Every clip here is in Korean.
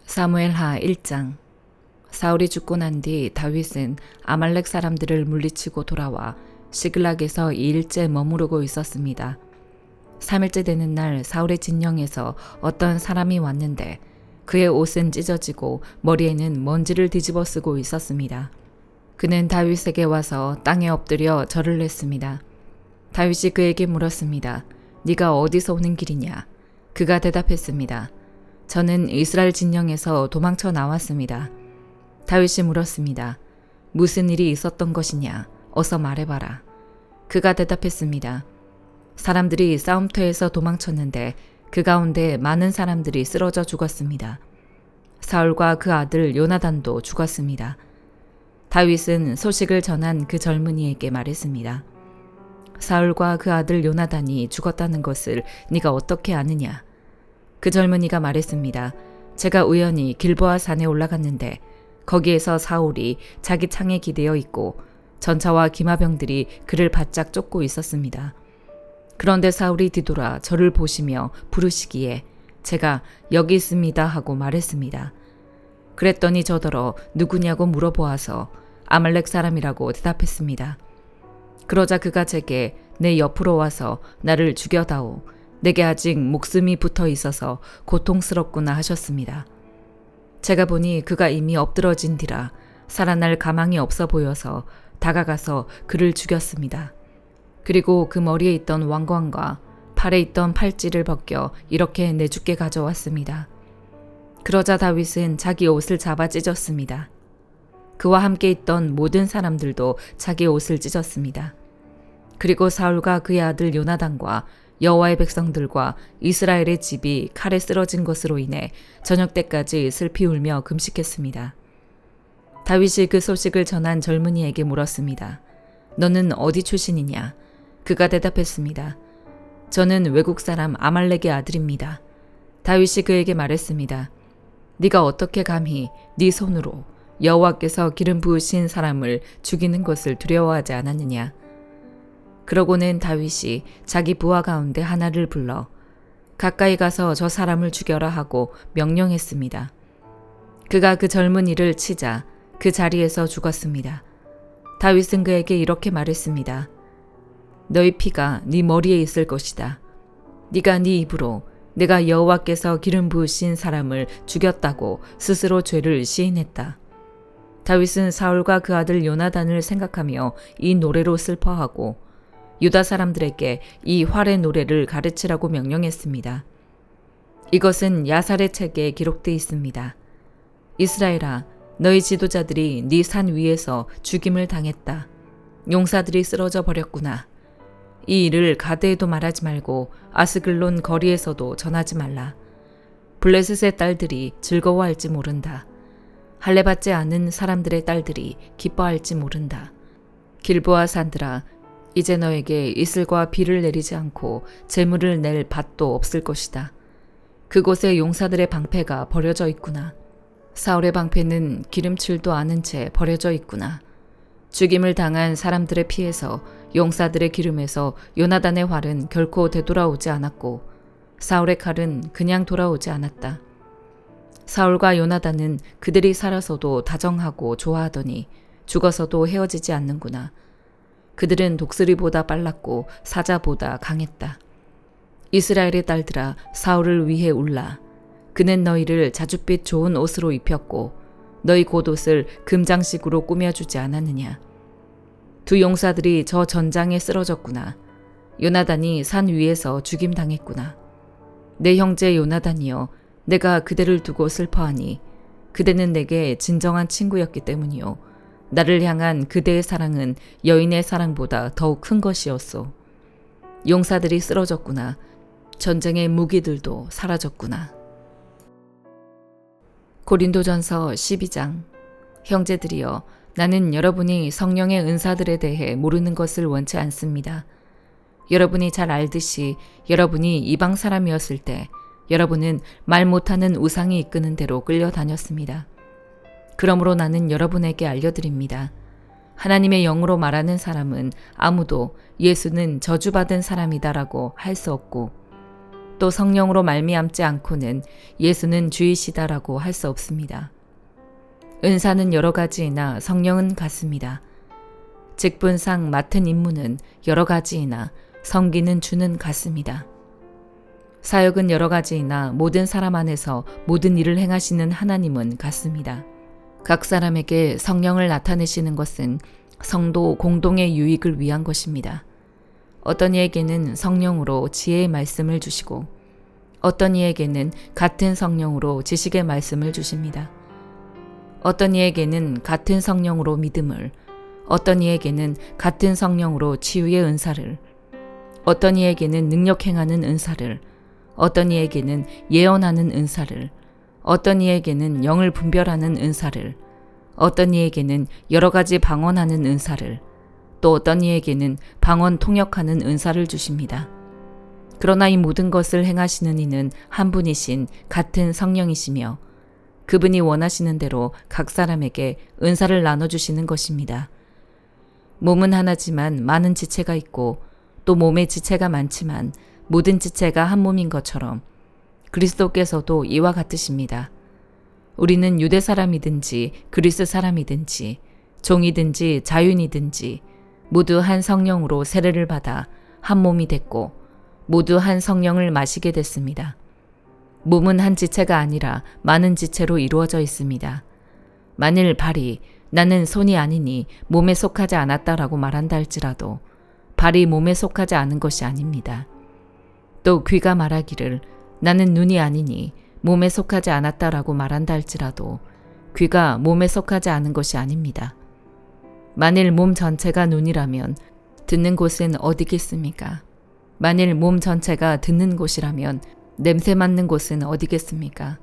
사무엘하 1장. 사울이 죽고 난 뒤 다윗은 아말렉 사람들을 물리치고 돌아와 시글락에서 2일째 머무르고 있었습니다. 3일째 되는 날 사울의 진영에서 어떤 사람이 왔는데 그의 옷은 찢어지고 머리에는 먼지를 뒤집어 쓰고 있었습니다. 그는 다윗에게 와서 땅에 엎드려 절을 했습니다. 다윗이 그에게 물었습니다. 네가 어디서 오는 길이냐? 그가 대답했습니다. 저는 이스라엘 진영에서 도망쳐 나왔습니다. 다윗이 물었습니다. 무슨 일이 있었던 것이냐? 어서 말해봐라. 그가 대답했습니다. 사람들이 싸움터에서 도망쳤는데 그 가운데 많은 사람들이 쓰러져 죽었습니다. 사울과 그 아들 요나단도 죽었습니다. 다윗은 소식을 전한 그 젊은이에게 말했습니다. 사울과 그 아들 요나단이 죽었다는 것을 네가 어떻게 아느냐? 그 젊은이가 말했습니다. 제가 우연히 길보아 산에 올라갔는데 거기에서 사울이 자기 창에 기대어 있고 전차와 기마병들이 그를 바짝 쫓고 있었습니다. 그런데 사울이 뒤돌아 저를 보시며 부르시기에 제가 여기 있습니다 하고 말했습니다. 그랬더니 저더러 누구냐고 물어보아서 아말렉 사람이라고 대답했습니다. 그러자 그가 제게 내 옆으로 와서 나를 죽여다오. 내게 아직 목숨이 붙어 있어서 고통스럽구나 하셨습니다. 제가 보니 그가 이미 엎드러진 뒤라 살아날 가망이 없어 보여서 다가가서 그를 죽였습니다. 그리고 그 머리에 있던 왕관과 팔에 있던 팔찌를 벗겨 이렇게 내주께 가져왔습니다. 그러자 다윗은 자기 옷을 잡아 찢었습니다. 그와 함께 있던 모든 사람들도 자기 옷을 찢었습니다. 그리고 사울과 그의 아들 요나단과 여호와의 백성들과 이스라엘의 집이 칼에 쓰러진 것으로 인해 저녁 때까지 슬피 울며 금식했습니다. 다윗이 그 소식을 전한 젊은이에게 물었습니다. 너는 어디 출신이냐? 그가 대답했습니다. 저는 외국 사람 아말렉의 아들입니다. 다윗이 그에게 말했습니다. 네가 어떻게 감히 네 손으로 여호와께서 기름 부으신 사람을 죽이는 것을 두려워하지 않았느냐? 그러고는 다윗이 자기 부하 가운데 하나를 불러 가까이 가서 저 사람을 죽여라 하고 명령했습니다. 그가 그 젊은이를 치자 그 자리에서 죽었습니다. 다윗은 그에게 이렇게 말했습니다. 너희 피가 네 머리에 있을 것이다. 네가 네 입으로 내가 여호와께서 기름 부으신 사람을 죽였다고 스스로 죄를 시인했다. 다윗은 사울과 그 아들 요나단을 생각하며 이 노래로 슬퍼하고 유다 사람들에게 이 활의 노래를 가르치라고 명령했습니다. 이것은 야살의 책에 기록되어 있습니다. 이스라엘아, 너희 지도자들이 네 산 위에서 죽임을 당했다. 용사들이 쓰러져 버렸구나. 이 일을 가드에도 말하지 말고 아스글론 거리에서도 전하지 말라. 블레셋의 딸들이 즐거워할지 모른다. 할례받지 않은 사람들의 딸들이 기뻐할지 모른다. 길보아 산들아, 이제 너에게 이슬과 비를 내리지 않고 재물을 낼 밭도 없을 것이다. 그곳에 용사들의 방패가 버려져 있구나. 사울의 방패는 기름칠도 않은 채 버려져 있구나. 죽임을 당한 사람들의 피에서 용사들의 기름에서 요나단의 활은 결코 되돌아오지 않았고 사울의 칼은 그냥 돌아오지 않았다. 사울과 요나단은 그들이 살아서도 다정하고 좋아하더니 죽어서도 헤어지지 않는구나. 그들은 독수리보다 빨랐고 사자보다 강했다. 이스라엘의 딸들아, 사울을 위해 울라. 그는 너희를 자줏빛 좋은 옷으로 입혔고 너희 겉옷을 금장식으로 꾸며주지 않았느냐. 두 용사들이 저 전장에 쓰러졌구나. 요나단이 산 위에서 죽임당했구나. 내 형제 요나단이여, 내가 그대를 두고 슬퍼하니 그대는 내게 진정한 친구였기 때문이요. 나를 향한 그대의 사랑은 여인의 사랑보다 더욱 큰 것이었소. 용사들이 쓰러졌구나. 전쟁의 무기들도 사라졌구나. 고린도전서 12장. 형제들이여, 나는 여러분이 성령의 은사들에 대해 모르는 것을 원치 않습니다. 여러분이 잘 알듯이 여러분이 이방 사람이었을 때 여러분은 말 못하는 우상이 이끄는 대로 끌려다녔습니다. 그러므로 나는 여러분에게 알려드립니다. 하나님의 영으로 말하는 사람은 아무도 예수는 저주받은 사람이다라고 할 수 없고 또 성령으로 말미암지 않고는 예수는 주이시다라고 할 수 없습니다. 은사는 여러 가지이나 성령은 같습니다. 직분상 맡은 임무는 여러 가지이나 섬기는 주는 같습니다. 사역은 여러 가지이나 모든 사람 안에서 모든 일을 행하시는 하나님은 같습니다. 각 사람에게 성령을 나타내시는 것은 성도 공동의 유익을 위한 것입니다. 어떤 이에게는 성령으로 지혜의 말씀을 주시고 어떤 이에게는 같은 성령으로 지식의 말씀을 주십니다. 어떤 이에게는 같은 성령으로 믿음을, 어떤 이에게는 같은 성령으로 치유의 은사를, 어떤 이에게는 능력 행하는 은사를, 어떤 이에게는 예언하는 은사를, 어떤 이에게는 영을 분별하는 은사를, 어떤 이에게는 여러 가지 방언하는 은사를, 또 어떤 이에게는 방언 통역하는 은사를 주십니다. 그러나 이 모든 것을 행하시는 이는 한 분이신 같은 성령이시며 그분이 원하시는 대로 각 사람에게 은사를 나눠주시는 것입니다. 몸은 하나지만 많은 지체가 있고 또 몸의 지체가 많지만 모든 지체가 한 몸인 것처럼 그리스도께서도 이와 같으십니다. 우리는 유대 사람이든지 그리스 사람이든지 종이든지 자유인이든지 모두 한 성령으로 세례를 받아 한 몸이 됐고 모두 한 성령을 마시게 됐습니다. 몸은 한 지체가 아니라 많은 지체로 이루어져 있습니다. 만일 발이 나는 손이 아니니 몸에 속하지 않았다라고 말한다 할지라도 발이 몸에 속하지 않은 것이 아닙니다. 또 귀가 말하기를 나는 눈이 아니니 몸에 속하지 않았다라고 말한다 할지라도 귀가 몸에 속하지 않은 것이 아닙니다. 만일 몸 전체가 눈이라면 듣는 곳은 어디겠습니까? 만일 몸 전체가 듣는 곳이라면 냄새 맡는 곳은 어디겠습니까?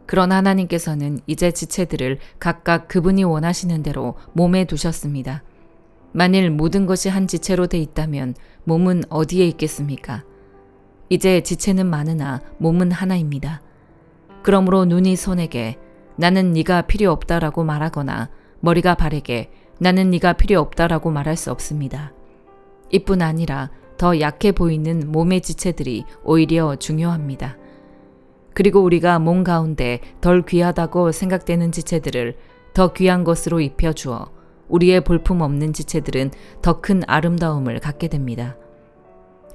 그러나 하나님께서는 이제 지체들을 각각 그분이 원하시는 대로 몸에 두셨습니다. 만일 모든 것이 한 지체로 돼 있다면 몸은 어디에 있겠습니까? 이제 지체는 많으나 몸은 하나입니다. 그러므로 눈이 손에게 나는 네가 필요 없다라고 말하거나 머리가 발에게 나는 네가 필요 없다라고 말할 수 없습니다. 이뿐 아니라 더 약해 보이는 몸의 지체들이 오히려 중요합니다. 그리고 우리가 몸 가운데 덜 귀하다고 생각되는 지체들을 더 귀한 것으로 입혀주어 우리의 볼품없는 지체들은 더 큰 아름다움을 갖게 됩니다.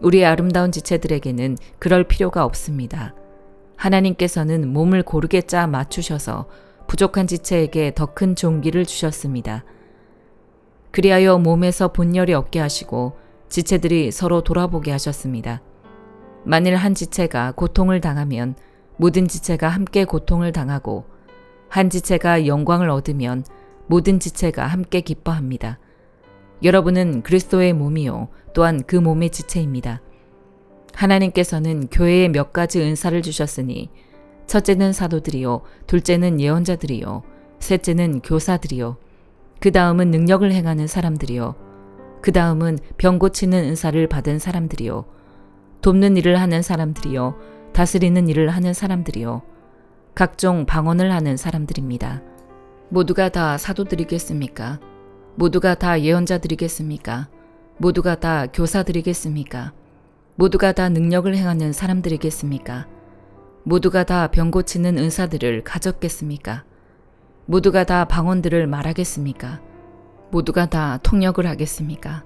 우리의 아름다운 지체들에게는 그럴 필요가 없습니다. 하나님께서는 몸을 고르게 짜 맞추셔서 부족한 지체에게 더 큰 존귀를 주셨습니다. 그리하여 몸에서 본열이 없게 하시고 지체들이 서로 돌아보게 하셨습니다. 만일 한 지체가 고통을 당하면 모든 지체가 함께 고통을 당하고 한 지체가 영광을 얻으면 모든 지체가 함께 기뻐합니다. 여러분은 그리스도의 몸이요 또한 그 몸의 지체입니다. 하나님께서는 교회에 몇 가지 은사를 주셨으니 첫째는 사도들이요 둘째는 예언자들이요 셋째는 교사들이요 그 다음은 능력을 행하는 사람들이요 그 다음은 병 고치는 은사를 받은 사람들이요 돕는 일을 하는 사람들이요 다스리는 일을 하는 사람들이요 각종 방언을 하는 사람들입니다. 모두가 다 사도들이겠습니까? 모두가 다 예언자들이겠습니까? 모두가 다 교사들이겠습니까? 모두가 다 능력을 행하는 사람들이겠습니까? 모두가 다 병 고치는 은사들을 가졌겠습니까? 모두가 다 방언들을 말하겠습니까? 모두가 다 통역을 하겠습니까?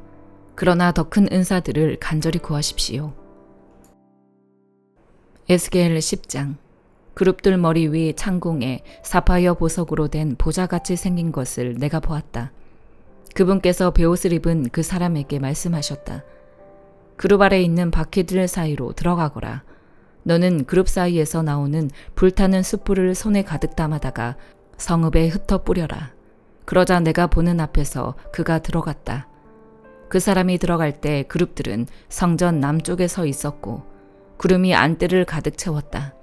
그러나 더 큰 은사들을 간절히 구하십시오. 에스겔 10장. 그룹들 머리 위 창공에 사파이어 보석으로 된 보자같이 생긴 것을 내가 보았다. 그분께서 베옷을 입은 그 사람에게 말씀하셨다. 그룹 아래 있는 바퀴들 사이로 들어가거라. 너는 그룹 사이에서 나오는 불타는 숯불을 손에 가득 담아다가 성읍에 흩어 뿌려라. 그러자 내가 보는 앞에서 그가 들어갔다. 그 사람이 들어갈 때 그룹들은 성전 남쪽에 서 있었고 구름이 안뜰을 가득 채웠다.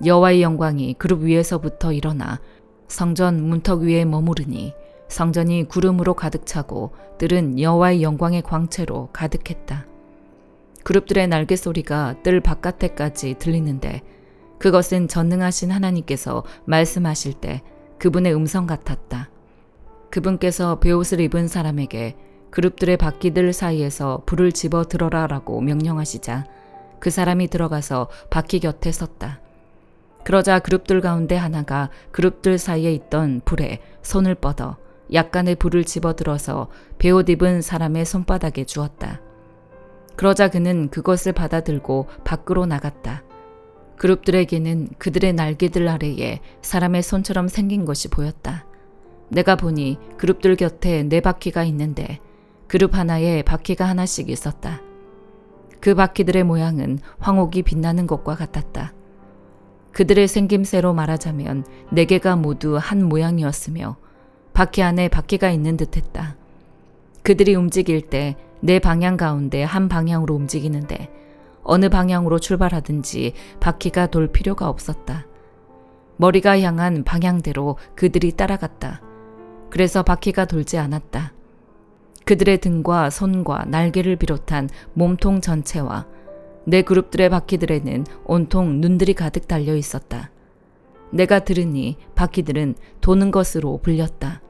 여호와의 영광이 그룹 위에서부터 일어나 성전 문턱 위에 머무르니 성전이 구름으로 가득 차고 뜰은 여호와의 영광의 광채로 가득했다. 그룹들의 날개 소리가 뜰 바깥에까지 들리는데 그것은 전능하신 하나님께서 말씀하실 때 그분의 음성 같았다. 그분께서 베옷을 입은 사람에게 그룹들의 바퀴들 사이에서 불을 집어 들어라라고 명령하시자 그 사람이 들어가서 바퀴 곁에 섰다. 그러자 그룹들 가운데 하나가 그룹들 사이에 있던 불에 손을 뻗어 약간의 불을 집어들어서 베옷 입은 사람의 손바닥에 주었다. 그러자 그는 그것을 받아들고 밖으로 나갔다. 그룹들에게는 그들의 날개들 아래에 사람의 손처럼 생긴 것이 보였다. 내가 보니 그룹들 곁에 4바퀴가 있는데 그룹 하나에 바퀴가 하나씩 있었다. 그 바퀴들의 모양은 황옥이 빛나는 것과 같았다. 그들의 생김새로 말하자면 4개가 모두 한 모양이었으며 바퀴 안에 바퀴가 있는 듯했다. 그들이 움직일 때 4방향 가운데 한 방향으로 움직이는데 어느 방향으로 출발하든지 바퀴가 돌 필요가 없었다. 머리가 향한 방향대로 그들이 따라갔다. 그래서 바퀴가 돌지 않았다. 그들의 등과 손과 날개를 비롯한 몸통 전체와 4그룹들의 바퀴들에는 온통 눈들이 가득 달려 있었다. 내가 들으니 바퀴들은 도는 것으로 불렸다.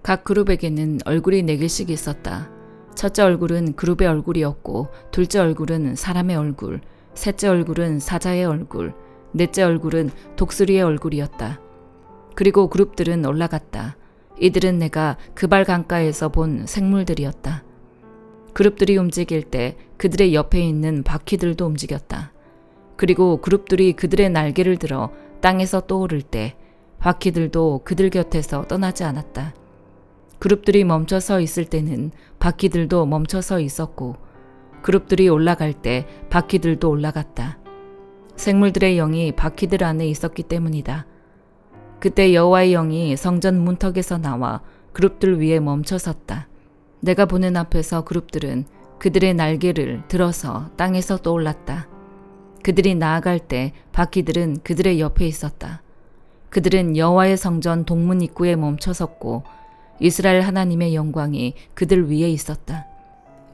각 그룹에게는 얼굴이 4개씩 있었다. 첫째 얼굴은 그룹의 얼굴이었고, 둘째 얼굴은 사람의 얼굴, 셋째 얼굴은 사자의 얼굴, 넷째 얼굴은 독수리의 얼굴이었다. 그리고 그룹들은 올라갔다. 이들은 내가 그발 강가에서 본 생물들이었다. 그룹들이 움직일 때 그들의 옆에 있는 바퀴들도 움직였다. 그리고 그룹들이 그들의 날개를 들어 땅에서 떠오를 때 바퀴들도 그들 곁에서 떠나지 않았다. 그룹들이 멈춰 서 있을 때는 바퀴들도 멈춰 서 있었고, 그룹들이 올라갈 때 바퀴들도 올라갔다. 생물들의 영이 바퀴들 안에 있었기 때문이다. 그때 여호와의 영이 성전 문턱에서 나와 그룹들 위에 멈춰 섰다. 내가 보는 앞에서 그룹들은 그들의 날개를 들어서 땅에서 떠올랐다. 그들이 나아갈 때 바퀴들은 그들의 옆에 있었다. 그들은 여호와의 성전 동문 입구에 멈춰 섰고 이스라엘 하나님의 영광이 그들 위에 있었다.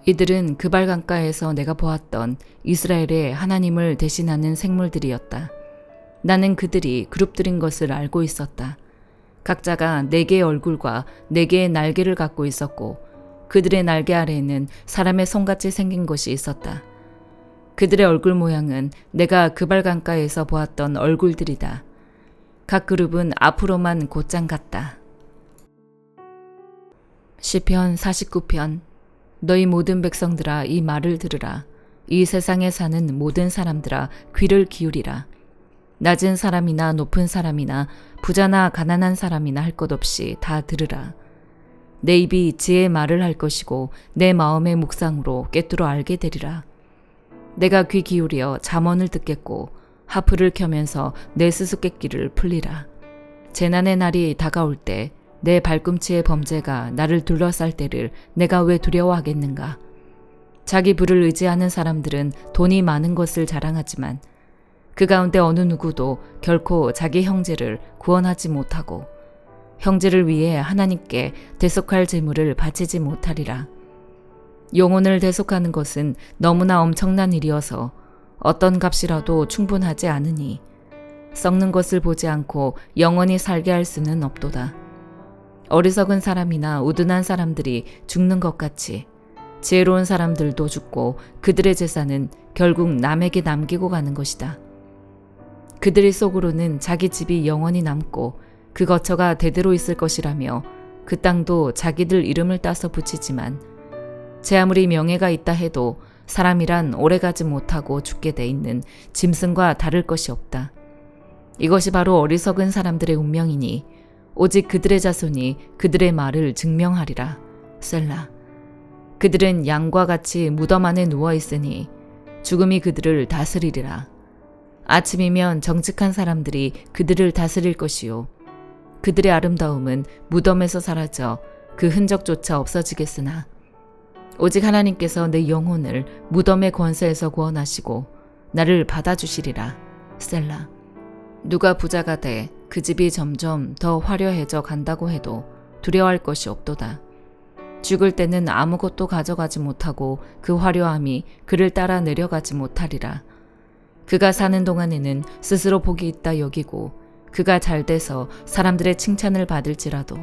이들은 그발 강가에서 내가 보았던 이스라엘의 하나님을 대신하는 생물들이었다. 나는 그들이 그룹들인 것을 알고 있었다. 각자가 4개의 얼굴과 4개의 날개를 갖고 있었고 그들의 날개 아래에는 사람의 손같이 생긴 것이 있었다. 그들의 얼굴 모양은 내가 그발 강가에서 보았던 얼굴들이다. 각 그룹은 앞으로만 곧장 갔다. 시편 49편. 너희 모든 백성들아 이 말을 들으라. 이 세상에 사는 모든 사람들아 귀를 기울이라. 낮은 사람이나 높은 사람이나 부자나 가난한 사람이나 할 것 없이 다 들으라. 내 입이 지혜의 말을 할 것이고 내 마음의 묵상으로 꿰뚫어 알게 되리라. 내가 귀 기울여 잠언을 듣겠고 하프를 켜면서 내 수수께끼를 풀리라. 재난의 날이 다가올 때 내 발꿈치의 범죄가 나를 둘러쌀 때를 내가 왜 두려워하겠는가. 자기 부를 의지하는 사람들은 돈이 많은 것을 자랑하지만 그 가운데 어느 누구도 결코 자기 형제를 구원하지 못하고 형제를 위해 하나님께 대속할 제물을 바치지 못하리라. 영혼을 대속하는 것은 너무나 엄청난 일이어서 어떤 값이라도 충분하지 않으니 썩는 것을 보지 않고 영원히 살게 할 수는 없도다. 어리석은 사람이나 우둔한 사람들이 죽는 것 같이 지혜로운 사람들도 죽고 그들의 재산은 결국 남에게 남기고 가는 것이다. 그들의 속으로는 자기 집이 영원히 남고 그 거처가 대대로 있을 것이라며 그 땅도 자기들 이름을 따서 붙이지만 제 아무리 명예가 있다 해도 사람이란 오래가지 못하고 죽게 돼 있는 짐승과 다를 것이 없다. 이것이 바로 어리석은 사람들의 운명이니 오직 그들의 자손이 그들의 말을 증명하리라. 셀라. 그들은 양과 같이 무덤 안에 누워 있으니 죽음이 그들을 다스리리라. 아침이면 정직한 사람들이 그들을 다스릴 것이요 그들의 아름다움은 무덤에서 사라져 그 흔적조차 없어지겠으나 오직 하나님께서 내 영혼을 무덤의 권세에서 구원하시고 나를 받아주시리라. 셀라. 누가 부자가 돼 그 집이 점점 더 화려해져 간다고 해도 두려워할 것이 없도다. 죽을 때는 아무것도 가져가지 못하고 그 화려함이 그를 따라 내려가지 못하리라. 그가 사는 동안에는 스스로 복이 있다 여기고 그가 잘 돼서 사람들의 칭찬을 받을지라도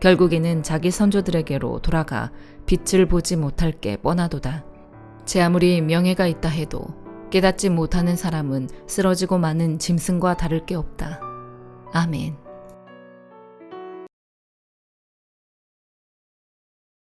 결국에는 자기 선조들에게로 돌아가 빛을 보지 못할 게 뻔하도다. 제 아무리 명예가 있다 해도 깨닫지 못하는 사람은 쓰러지고 마는 짐승과 다를 게 없다. 아멘.